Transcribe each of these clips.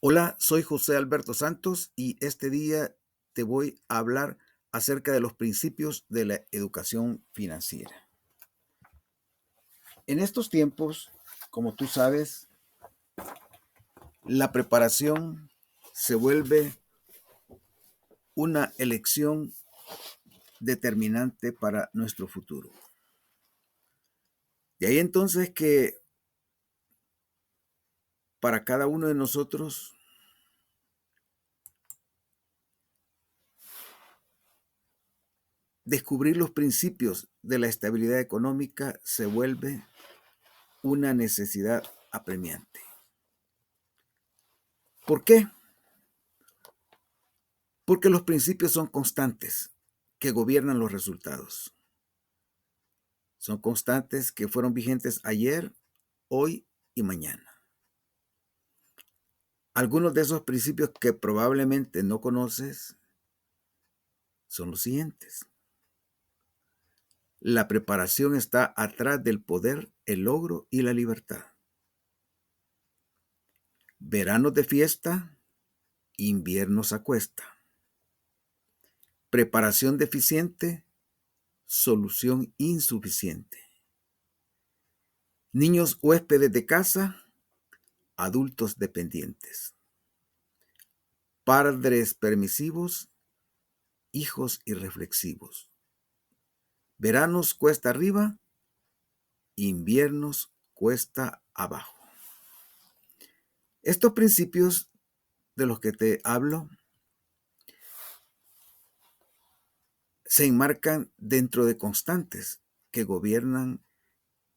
Hola, soy José Alberto Santos y este día te voy a hablar acerca de los principios de la educación financiera. En estos tiempos, como tú sabes, la preparación se vuelve una elección determinante para nuestro futuro. De ahí entonces que para cada uno de nosotros descubrir los principios de la estabilidad económica se vuelve una necesidad apremiante. ¿Por qué? Porque los principios son constantes que gobiernan los resultados. Son constantes que fueron vigentes ayer, hoy y mañana. Algunos de esos principios que probablemente no conoces son los siguientes. La preparación está atrás del poder, el logro y la libertad. Veranos de fiesta, inviernos a cuesta. Preparación deficiente, solución insuficiente. Niños huéspedes de casa, adultos dependientes. Padres permisivos, hijos irreflexivos. Veranos cuesta arriba, inviernos cuesta abajo. Estos principios de los que te hablo se enmarcan dentro de constantes que gobiernan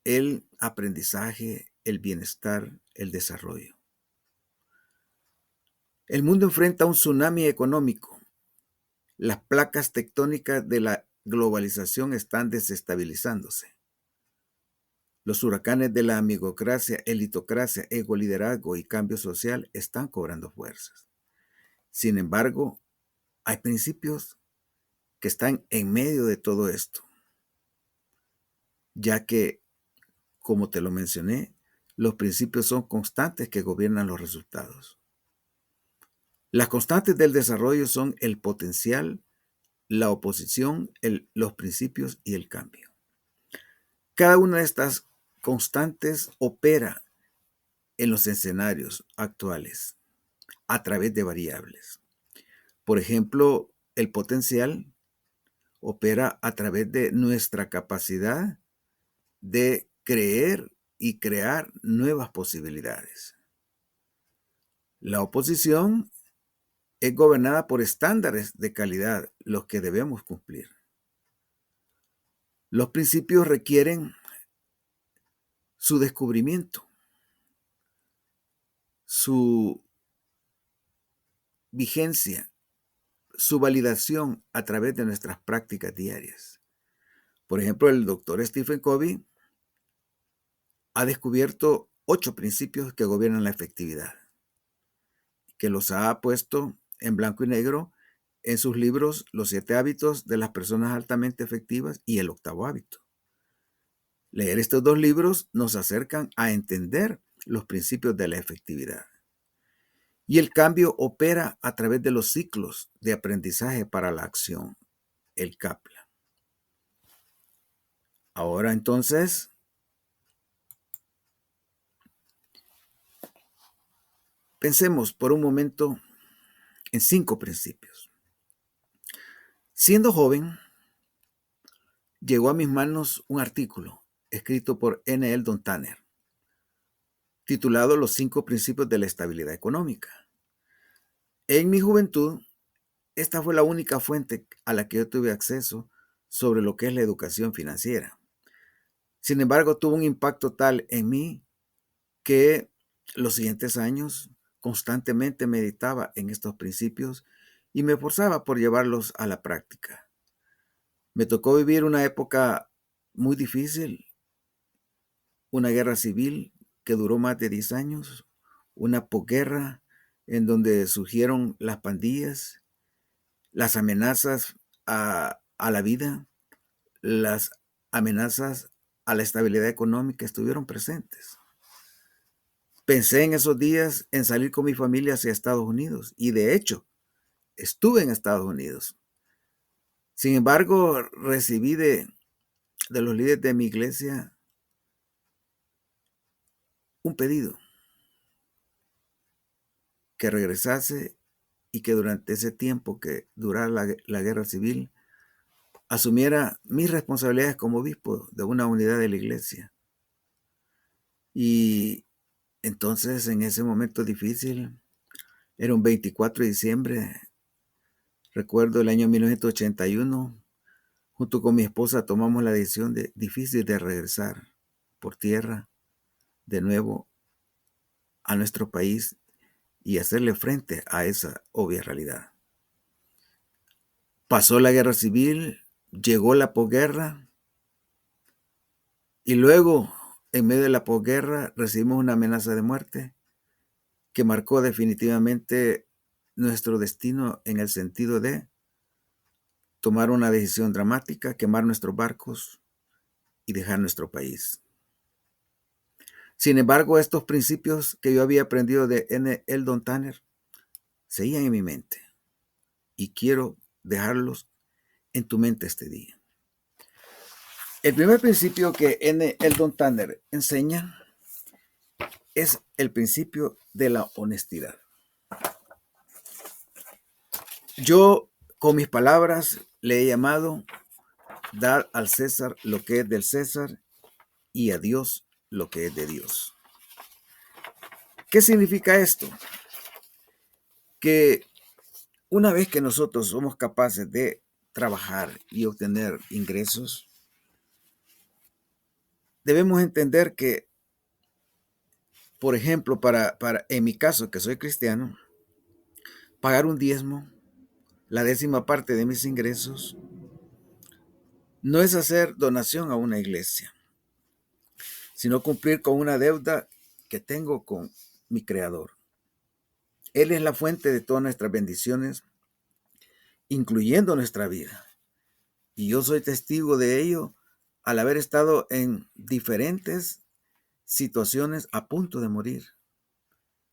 el aprendizaje, el bienestar, el desarrollo. El mundo enfrenta un tsunami económico. Las placas tectónicas de la globalización están desestabilizándose. Los huracanes de la amigocracia, elitocracia, egoliderazgo y cambio social están cobrando fuerzas. Sin embargo, hay principios que están en medio de todo esto, ya que, como te lo mencioné, los principios son constantes que gobiernan los resultados. Las constantes del desarrollo son el potencial, la oposición, los principios y el cambio. Cada una de estas constantes opera en los escenarios actuales a través de variables. Por ejemplo, el potencial opera a través de nuestra capacidad de creer y crear nuevas posibilidades. La oposición es gobernada por estándares de calidad, los que debemos cumplir. Los principios requieren su descubrimiento, su vigencia, su validación a través de nuestras prácticas diarias. Por ejemplo, el doctor Stephen Covey ha descubierto 8 principios que gobiernan la efectividad, que los ha puesto en blanco y negro en sus libros Los 7 hábitos de las personas altamente efectivas y El octavo hábito. Leer estos 2 libros nos acercan a entender los principios de la efectividad. Y el cambio opera a través de los ciclos de aprendizaje para la acción, el CAPLA. Ahora entonces, pensemos por un momento en 5 principios. Siendo joven, llegó a mis manos un artículo escrito por N.L. Dontaner, titulado Los 5 principios de la estabilidad económica. En mi juventud, esta fue la única fuente a la que yo tuve acceso sobre lo que es la educación financiera. Sin embargo, tuvo un impacto tal en mí que los siguientes años constantemente meditaba en estos principios y me esforzaba por llevarlos a la práctica. Me tocó vivir una época muy difícil, una guerra civil que duró más de 10 años, una posguerra en donde surgieron las pandillas, las amenazas a la vida, las amenazas a la estabilidad económica estuvieron presentes. Pensé en esos días en salir con mi familia hacia Estados Unidos y de hecho estuve en Estados Unidos. Sin embargo, recibí de los líderes de mi iglesia un pedido que regresase y que durante ese tiempo que durara la guerra civil asumiera mis responsabilidades como obispo de una unidad de la iglesia. Y entonces en ese momento difícil, era un 24 de diciembre, recuerdo el año 1981, junto con mi esposa tomamos la decisión difícil de regresar por tierra de nuevo a nuestro país y hacerle frente a esa obvia realidad. Pasó la guerra civil, llegó la posguerra y luego, en medio de la posguerra, recibimos una amenaza de muerte que marcó definitivamente nuestro destino en el sentido de tomar una decisión dramática, quemar nuestros barcos y dejar nuestro país. Sin embargo, estos principios que yo había aprendido de N. Eldon Tanner seguían en mi mente y quiero dejarlos en tu mente este día. El primer principio que N. Eldon Tanner enseña es el principio de la honestidad. Yo, con mis palabras, le he llamado dar al César lo que es del César y a Dios lo que es de Dios. ¿Qué significa esto? Que una vez que nosotros somos capaces de trabajar y obtener ingresos, debemos entender que, por ejemplo, en mi caso, que soy cristiano, pagar un diezmo, la 10ª parte de mis ingresos, no es hacer donación a una iglesia, sino cumplir con una deuda que tengo con mi Creador. Él es la fuente de todas nuestras bendiciones, incluyendo nuestra vida. Y yo soy testigo de ello al haber estado en diferentes situaciones a punto de morir,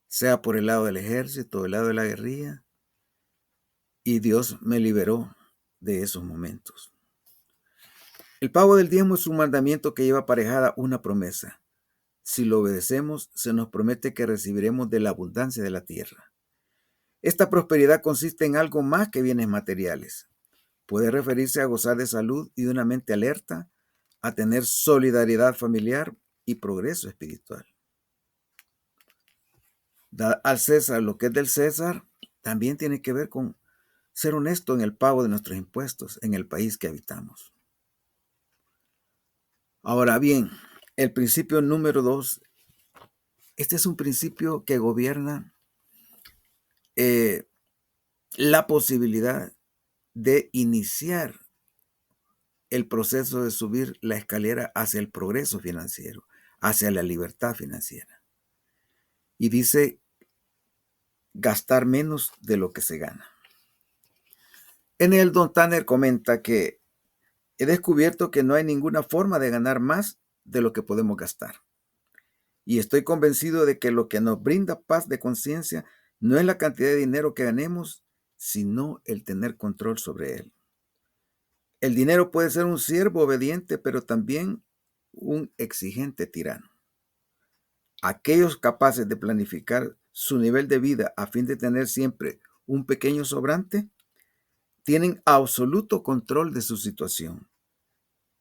sea por el lado del ejército, el lado de la guerrilla, y Dios me liberó de esos momentos. El pago del diezmo es un mandamiento que lleva aparejada una promesa. Si lo obedecemos, se nos promete que recibiremos de la abundancia de la tierra. Esta prosperidad consiste en algo más que bienes materiales. Puede referirse a gozar de salud y de una mente alerta, a tener solidaridad familiar y progreso espiritual. Dar al César lo que es del César también tiene que ver con ser honesto en el pago de nuestros impuestos en el país que habitamos. Ahora bien, el principio número 2, este es un principio que gobierna la posibilidad de iniciar el proceso de subir la escalera hacia el progreso financiero, hacia la libertad financiera. Y dice gastar menos de lo que se gana. En el Don Tanner comenta que he descubierto que no hay ninguna forma de ganar más de lo que podemos gastar. Y estoy convencido de que lo que nos brinda paz de conciencia no es la cantidad de dinero que ganemos, sino el tener control sobre él. El dinero puede ser un siervo obediente, pero también un exigente tirano. Aquellos capaces de planificar su nivel de vida a fin de tener siempre un pequeño sobrante, tienen absoluto control de su situación.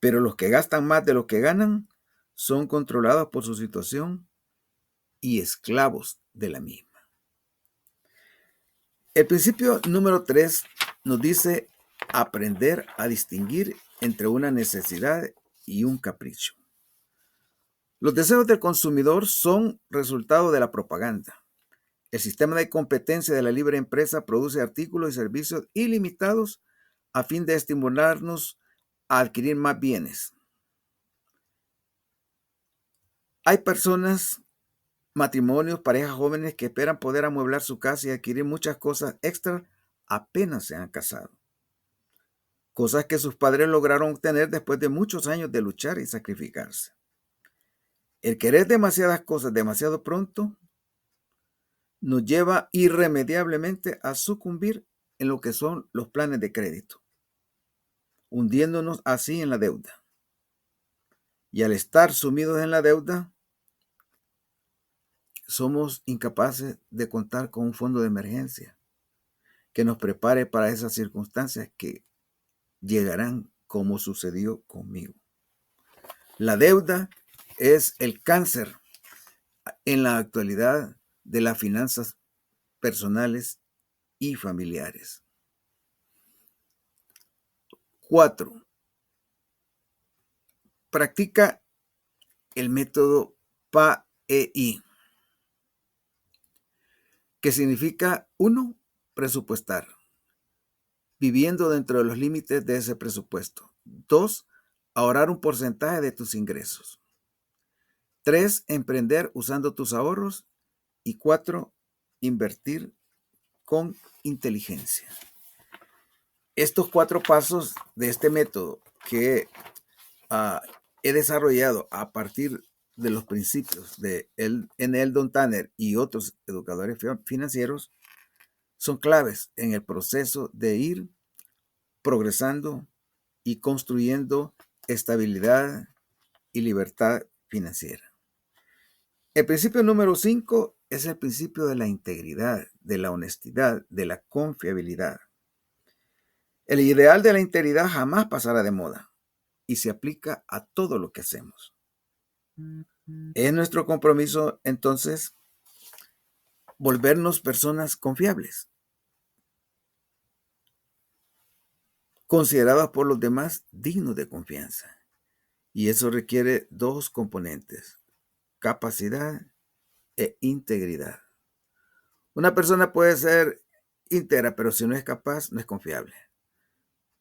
Pero los que gastan más de lo que ganan son controlados por su situación y esclavos de la misma. El principio número 3 nos dice aprender a distinguir entre una necesidad y un capricho. Los deseos del consumidor son resultado de la propaganda. El sistema de competencia de la libre empresa produce artículos y servicios ilimitados a fin de estimularnos a adquirir más bienes. Hay personas, matrimonios, parejas jóvenes que esperan poder amueblar su casa y adquirir muchas cosas extras apenas se han casado. Cosas que sus padres lograron obtener después de muchos años de luchar y sacrificarse. El querer demasiadas cosas demasiado pronto nos lleva irremediablemente a sucumbir en lo que son los planes de crédito, hundiéndonos así en la deuda. Y al estar sumidos en la deuda, somos incapaces de contar con un fondo de emergencia que nos prepare para esas circunstancias que llegarán, como sucedió conmigo. La deuda es el cáncer en la actualidad de las finanzas personales y familiares. 4. Practica el método PAEI, que significa 1. Presupuestar, viviendo dentro de los límites de ese presupuesto. 2. Ahorrar un porcentaje de tus ingresos. 3. Emprender usando tus ahorros. Y 4. Invertir con inteligencia. Estos 4 pasos de este método que he desarrollado a partir de los principios de Eldon Tanner y otros educadores financieros son claves en el proceso de ir progresando y construyendo estabilidad y libertad financiera. El principio número 5 es el principio de la integridad, de la honestidad, de la confiabilidad. El ideal de la integridad jamás pasará de moda y se aplica a todo lo que hacemos. Es nuestro compromiso, entonces, volvernos personas confiables, consideradas por los demás dignos de confianza. Y eso requiere 2 componentes: capacidad e integridad. Una persona puede ser íntegra, pero si no es capaz, no es confiable.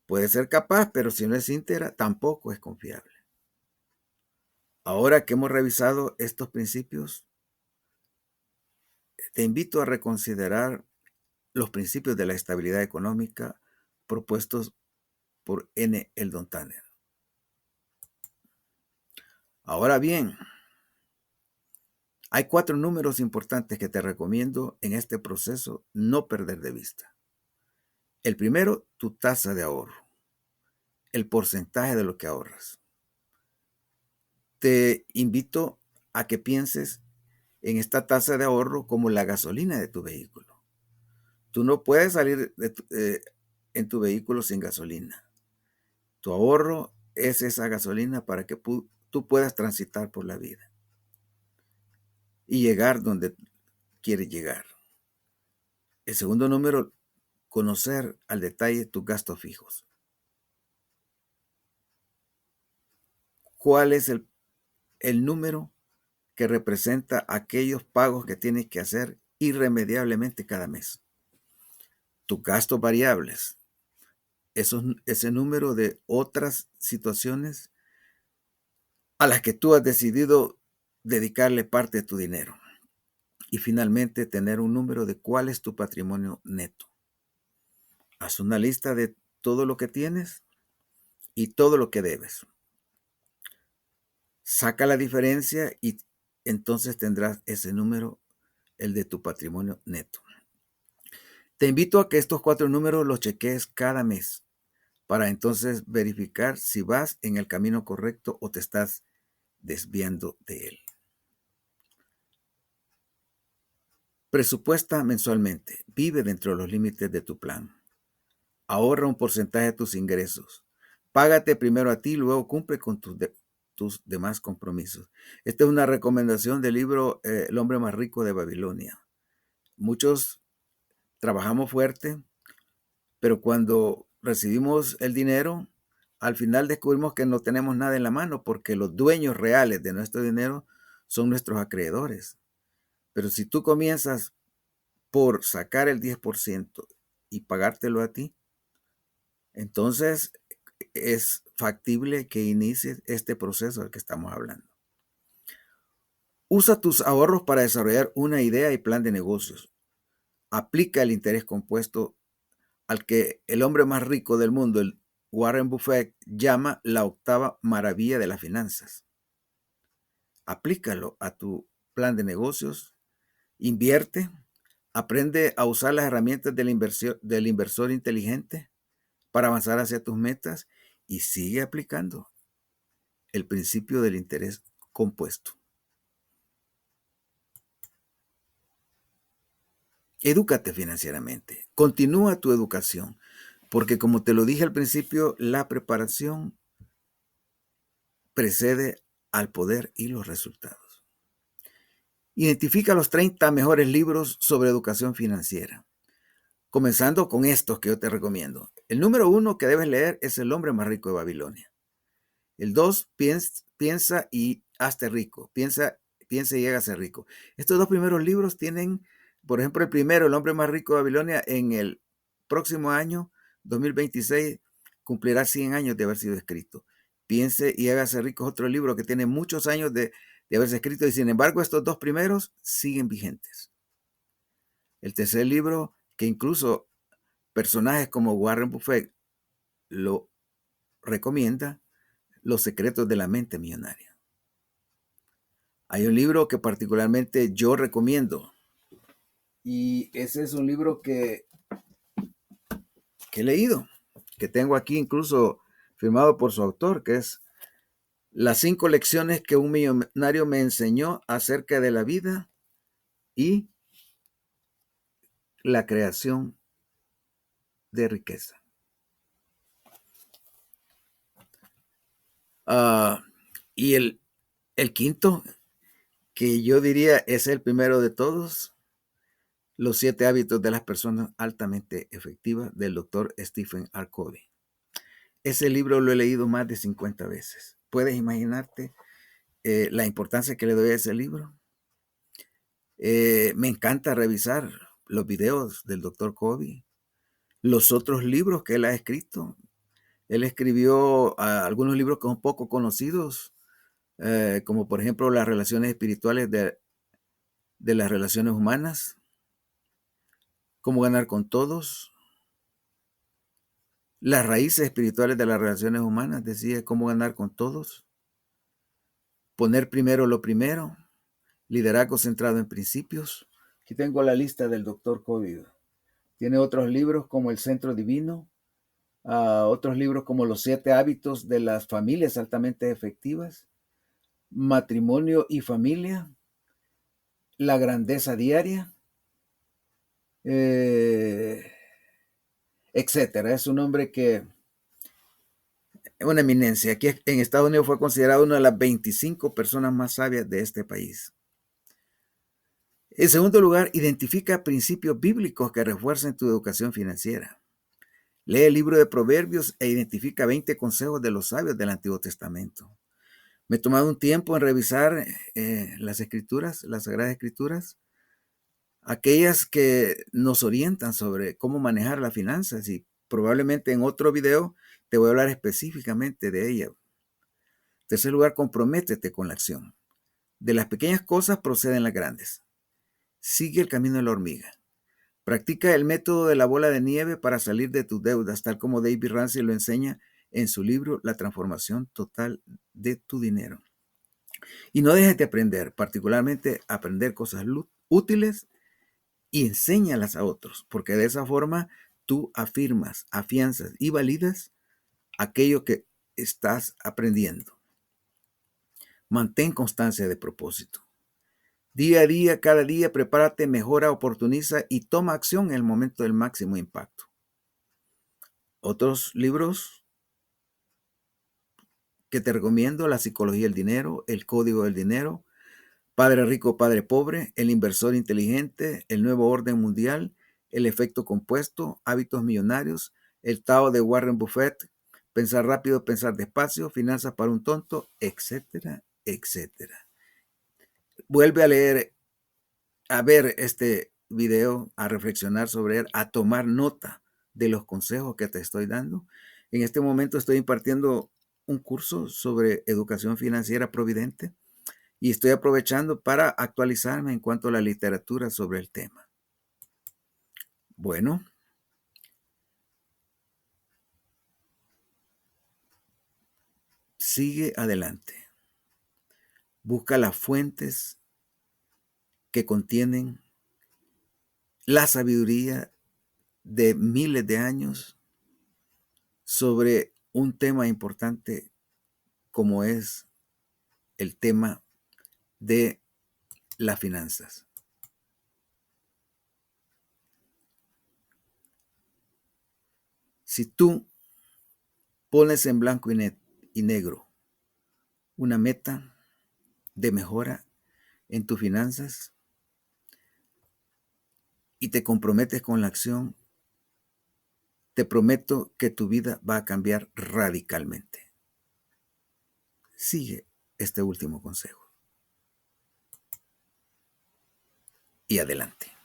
Puede ser capaz, pero si no es íntegra, tampoco es confiable. Ahora que hemos revisado estos principios, te invito a reconsiderar los principios de la estabilidad económica propuestos por Eldon Tanner. Ahora bien, hay 4 números importantes que te recomiendo en este proceso no perder de vista. El primero, tu tasa de ahorro, el porcentaje de lo que ahorras. Te invito a que pienses en esta tasa de ahorro como la gasolina de tu vehículo. Tú no puedes salir en tu vehículo sin gasolina. Tu ahorro es esa gasolina para que tú puedas transitar por la vida y llegar donde quieres llegar. El segundo número, conocer al detalle tus gastos fijos. ¿Cuál es el número que representa aquellos pagos que tienes que hacer irremediablemente cada mes? Tus gastos variables. Ese número de otras situaciones a las que tú has decidido dedicarle parte de tu dinero. Y finalmente, tener un número de cuál es tu patrimonio neto. Haz una lista de todo lo que tienes y todo lo que debes. Saca la diferencia y entonces tendrás ese número, el de tu patrimonio neto. Te invito a que estos 4 números los cheques cada mes para entonces verificar si vas en el camino correcto o te estás desviando de él. Presupuesta mensualmente. Vive dentro de los límites de tu plan. Ahorra un porcentaje de tus ingresos. Págate primero a ti, luego cumple con tus demás compromisos. Esta es una recomendación del libro El hombre más rico de Babilonia. Muchos trabajamos fuerte, pero cuando recibimos el dinero, al final descubrimos que no tenemos nada en la mano porque los dueños reales de nuestro dinero son nuestros acreedores. Pero si tú comienzas por sacar el 10% y pagártelo a ti, entonces es factible que inicies este proceso del que estamos hablando. Usa tus ahorros para desarrollar una idea y plan de negocios. Aplica el interés compuesto al que el hombre más rico del mundo, el Warren Buffett, llama la 8ª maravilla de las finanzas. Aplícalo a tu plan de negocios, invierte, Aprende a usar las herramientas del inversor inteligente para avanzar hacia tus metas y sigue aplicando el principio del interés compuesto. Edúcate financieramente. Continúa tu educación, porque como te lo dije al principio, la preparación precede al poder y los resultados. Identifica los 30 mejores libros sobre educación financiera, comenzando con estos que yo te recomiendo. El número 1 que debes leer es El hombre más rico de Babilonia. El 2, piensa y hazte rico. Piensa y hágase rico. Estos dos primeros libros tienen, por ejemplo, el primero, El hombre más rico de Babilonia, en el próximo año, 2026, cumplirá 100 años de haber sido escrito. Piense y hágase rico es otro libro que tiene muchos años de haberse escrito y sin embargo estos dos primeros siguen vigentes. El tercer libro, que incluso personajes como Warren Buffett lo recomienda, Los secretos de la mente millonaria. Hay un libro que particularmente yo recomiendo y ese es un libro que he leído, que tengo aquí incluso firmado por su autor, que es Las 5 lecciones que un millonario me enseñó acerca de la vida y la creación de riqueza. Y el quinto, que yo diría es el primero de todos, Los 7 hábitos de las personas altamente efectivas, del doctor Stephen R. Covey. Ese libro lo he leído más de 50 veces. ¿Puedes imaginarte la importancia que le doy a ese libro? Me encanta revisar los videos del doctor Covey, los otros libros que él ha escrito. Él escribió algunos libros que son poco conocidos, como por ejemplo Las relaciones espirituales de las relaciones humanas, Cómo ganar con todos, Las raíces espirituales de las relaciones humanas, decía Cómo ganar con todos, Poner primero lo primero, Liderazgo centrado en principios. Aquí tengo la lista del doctor Covey. Tiene otros libros como El Centro Divino, otros libros como Los 7 hábitos de las familias altamente efectivas, Matrimonio y familia, La grandeza diaria, etcétera. Es un hombre que es una eminencia. Aquí en Estados Unidos fue considerado una de las 25 personas más sabias de este país. En segundo lugar, identifica principios bíblicos que refuercen tu educación financiera. Lee el libro de Proverbios e identifica 20 consejos de los sabios del Antiguo Testamento. Me he tomado un tiempo en revisar las escrituras, las Sagradas Escrituras, aquellas que nos orientan sobre cómo manejar las finanzas, y probablemente en otro video te voy a hablar específicamente de ella. En tercer lugar, comprométete con la acción. De las pequeñas cosas proceden las grandes. Sigue el camino de la hormiga. Practica el método de la bola de nieve para salir de tus deudas, tal como David Ramsey lo enseña en su libro La transformación total de tu dinero. Y no dejes de aprender, particularmente aprender cosas útiles, y enséñalas a otros, porque de esa forma tú afirmas, afianzas y validas aquello que estás aprendiendo. Mantén constancia de propósito. Día a día, cada día, prepárate, mejora, oportuniza y toma acción en el momento del máximo impacto. Otros libros que te recomiendo: La psicología del dinero, El código del dinero, Padre rico, padre pobre, El inversor inteligente, El nuevo orden mundial, El efecto compuesto, Hábitos millonarios, El Tao de Warren Buffett, Pensar rápido, pensar despacio, Finanzas para un tonto, etcétera, etcétera. Vuelve a leer, a ver este video, a reflexionar sobre él, a tomar nota de los consejos que te estoy dando. En este momento estoy impartiendo un curso sobre educación financiera providente y estoy aprovechando para actualizarme en cuanto a la literatura sobre el tema. Bueno, sigue adelante. Busca las fuentes que contienen la sabiduría de miles de años sobre un tema importante como es el tema de las finanzas. Si tú pones en blanco y negro una meta de mejora en tus finanzas y te comprometes con la acción, te prometo que tu vida va a cambiar radicalmente. Sigue este último consejo y adelante.